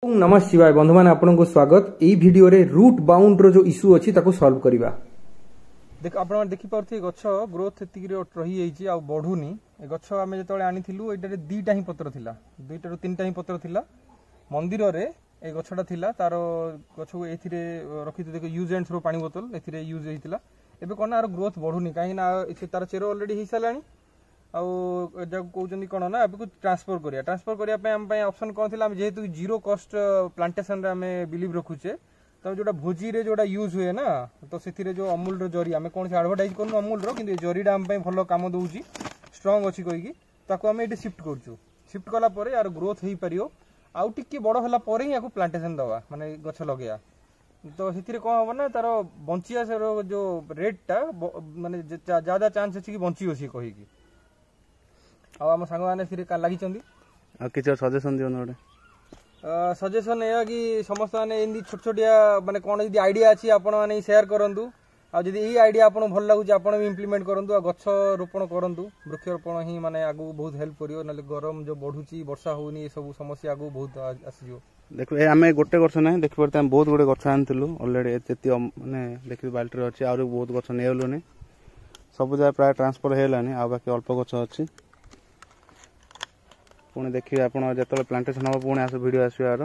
ओम नमः शिवाय बंधु मैंने आपको स्वागत यही वीडियो रे रूट बाउंड रो जो इश्यू अच्छी ताको सॉल्व करबा। देख आप देखि पारथि गछ ग्रोथ एतिक रही जाइछि आ बढ़ुनी ए गछ आमे जतले आनिथिलु एटारे दुईटा ही पत्र थिला दुईटा रु तीनटा ही पत्र थिला मंदिर रे ए गछटा थिला तारो गछ को एथिरे रखि देखो यूज एंड थ्रो पानी बोतल एथिरे यूज हेतिला एबे कोन आरो ग्रोथ बढ़ुनी काहे ना तार चेरो ऑलरेडी हि सालानी कहते कौन ना अभी ट्रांसफर करिया ऑप्शन कौन थी जेहेतु जीरो कॉस्ट प्लांटेशन रे आमे बिलीव रखुचे तो जोटा भोजी रे जोटा यूज हुए ना तो से जो अमूल रो जरी आमे कौन से एडवर्टाइज करनु अमूल रो किंतु जरीटा आम भल काम दउची स्ट्रांग अच्छी कहीकि ताको आमे एटी शिफ्ट करछु शिफ्ट कला परे यार ग्रोथ हेई परियो आउ टिके बड़ होला परे याको प्लांटेशन दवा माने गछ लगेया तो से कौन हम ना तार बंचिया जो रेटटा माने ज्यादा चांस अछि कि बंची अछि कहीकि आम सांग मैंने लगी सजेसन दियो सजेसन या कि समस्त मैंने छोट छोटिया माने कौन यदि आइडिया अच्छी आपण मैंने शेयर करूँ आदि यही आइडिया आपको भल लगुच आपड़ भी इम्प्लीमेंट करूँ आ गछ रोपण करूँ वृक्षरोपण ही माने आगू बहुत हेल्प करियो ना गरम जो बढ़ुची वर्षा होनी ये सब समस्या आगू बहुत आसीजो देखो आम गोटे गछ ना देखी पारे बहुत गुटे गछ आनिलु अलरेडी माने देखिए बाल्टी अच्छी आ बहुत गछ नहीं सब जगह प्राय ट्रांसफर होलानी आ बाकी अल्प गछ अच्छी पुणी देखिए आप जो प्लांटेशन हम पुणी आस वीडियो आसार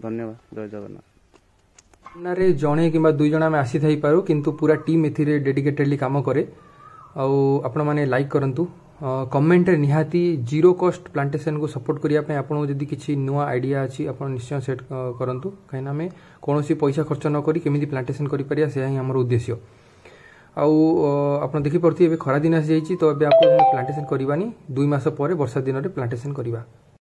धन्यवाद जय जगन्नाथ रे जड़े कि दुई जन आम आसी थी पारू किंतु पूरा टीम एथिरे डेडिकेटेडली काम करे आपण मैंने लाइक करंतु कमेंट रे निहाती जीरो कॉस्ट प्लांटेशन को सपोर्ट करिया आपन जदी किछि नुआ आइडिया अछि आपन निश्चय सेट करंतु कहिना में कोनोसी पैसा खर्च न करी केमिति प्लांटेशन करि परिया से ही हमर उद्देश्य आप देखी पड़ती खरा दिन आसी जाइए तो अब आपको प्लांटेशन करवानी 2 मास पर वर्षा दिन में प्लांटेशन करवा।